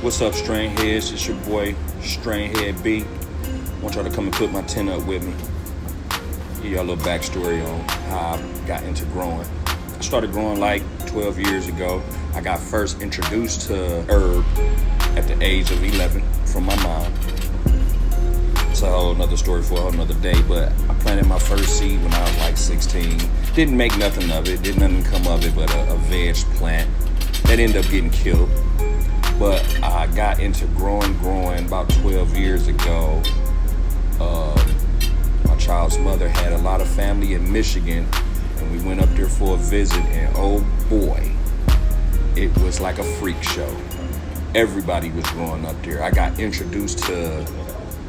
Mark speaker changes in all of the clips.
Speaker 1: What's up, Strain Heads? It's your boy, Strain Head B. I want y'all to come and put my 10 up with me. Give y'all a little backstory on how I got into growing. I started growing like 12 years ago. I got first introduced to herb at the age of 11 from my mom. It's a whole nother story for a whole nother day, but I planted my first seed when I was like 16. Didn't make nothing of it, didn't nothing come of it but a veg plant that ended up getting killed. But I got into growing about 12 years ago. My child's mother had a lot of family in Michigan, and we went up there for a visit, and oh boy, it was like a freak show. Everybody was growing up there. I got introduced to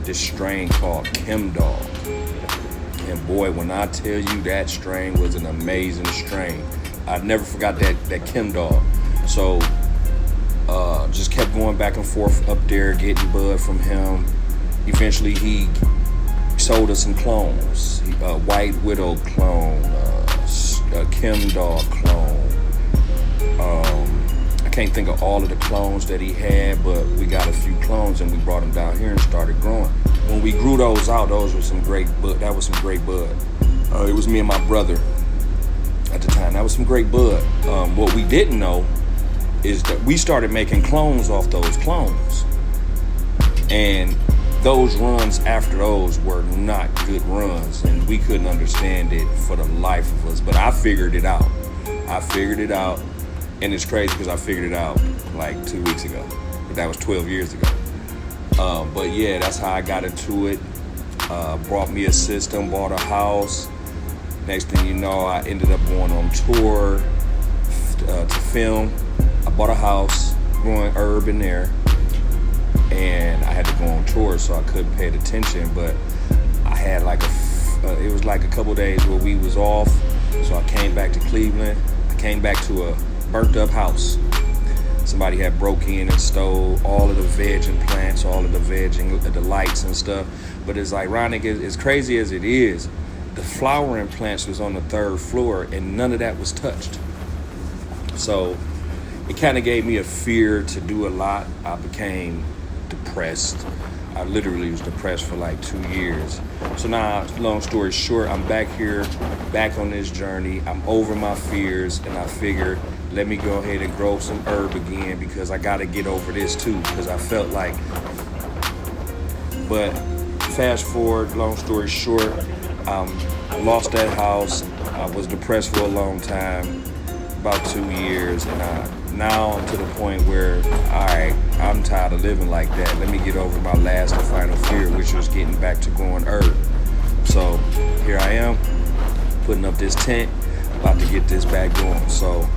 Speaker 1: this strain called Chem Dog. And boy, when I tell you that strain was an amazing strain, I never forgot that Chem Dog. So just kept going back and forth up there, getting bud from him. Eventually, he sold us some clones. White Widow clone, a Chem Dog clone. I can't think of all of the clones that he had, but we got a few clones and we brought them down here and started growing. When we grew those out, those were some great bud. That was some great bud. It was me and my brother at the time. That was some great bud. What we didn't know is that we started making clones off those clones. And those runs after those were not good runs, and we couldn't understand it for the life of us. But I figured it out. And it's crazy because I figured it out like 2 weeks ago. But that was 12 years ago. But yeah, that's how I got into it. Brought me a system, bought a house. Next thing you know, I ended up going on tour to film. I bought a house, growing herb in there, and I had to go on tour, so I couldn't pay attention. But I had like it was like a couple days where we was off, so I came back to Cleveland. I came back to a burnt up house. Somebody had broke in and stole all of the vegging plants, all of the vegging, the lights and stuff. But it's ironic, as crazy as it is, the flowering plants was on the 3rd floor and none of that was touched. So it kind of gave me a fear to do a lot. I became depressed. I literally was depressed for like 2 years. So now, long story short, I'm back here, back on this journey. I'm over my fears, and I figured, let me go ahead and grow some herb again because I got to get over this too, because I felt like. But fast forward, long story short, I lost that house. I was depressed for a long time, about 2 years, and now I'm to the point where, all right, I'm tired of living like that. Let me get over my last and final fear, which was getting back to growing herb. So here I am, putting up this tent, about to get this back going. So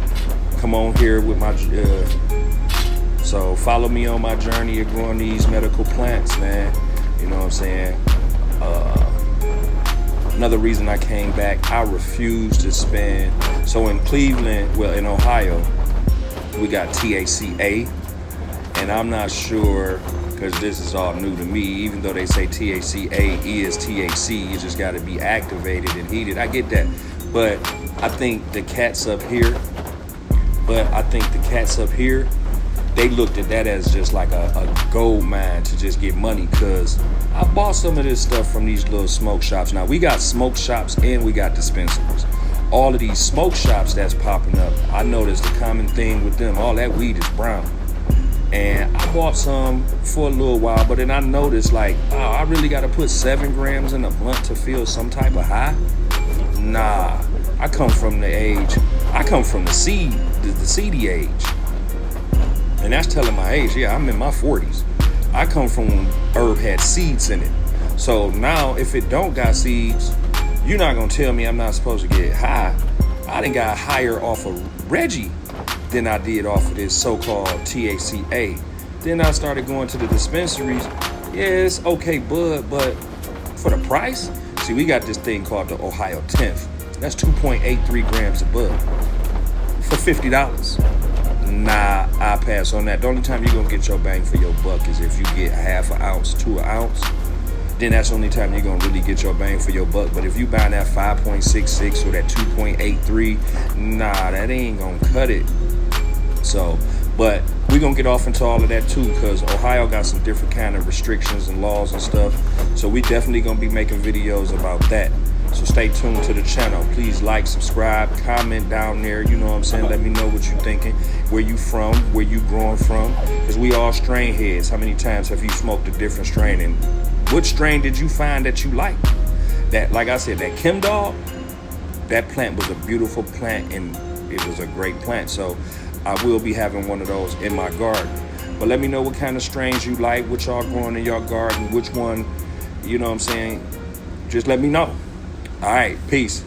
Speaker 1: come on here with my, so follow me on my journey of growing these medical plants, man. You know what I'm saying? Another reason I came back, I refused to spend. So in Cleveland, well, in Ohio, we got THCA, and I'm not sure, because this is all new to me, even though they say THCA is THC, you just got to be activated and heated. I get that, but I think the cats up here, they looked at that as just like a gold mine to just get money, because I bought some of this stuff from these little smoke shops. Now, we got smoke shops and we got dispensaries. All of these smoke shops that's popping up, I noticed the common thing with them, all that weed is brown. And I bought some for a little while, but then I noticed like, oh, I really got to put 7 grams in a blunt to feel some type of high? Nah, I come from the seedy age. And that's telling my age. Yeah, I'm in my 40s. I come from when herb had seeds in it. So now if it don't got seeds, you're not gonna tell me I'm not supposed to get high. I done got higher off of Reggie than I did off of this so-called THCA. Then I started going to the dispensaries. Yeah, it's okay bud, but for the price, see, we got this thing called the Ohio 10th. That's 2.83 grams of bud for $50. Nah, I pass on that. The only time you're gonna get your bang for your buck is if you get half an ounce to an ounce. Then that's the only time you're gonna really get your bang for your buck. But if you buying that 5.66 or that 2.83, nah, that ain't gonna cut it. So, but we're gonna get off into all of that too, because Ohio got some different kind of restrictions and laws and stuff. So we definitely gonna be making videos about that. So stay tuned to the channel. Please like, subscribe, comment down there. You know what I'm saying? Let me know what you're thinking, where you from, where you growing from. Because we all strain heads. How many times have you smoked a different strain? And what strain did you find that you like? That, like I said, that Chem Dog, that plant was a beautiful plant and it was a great plant. So I will be having one of those in my garden. But let me know what kind of strains you like, what y'all growing in your garden, which one, you know what I'm saying? Just let me know. All right, peace.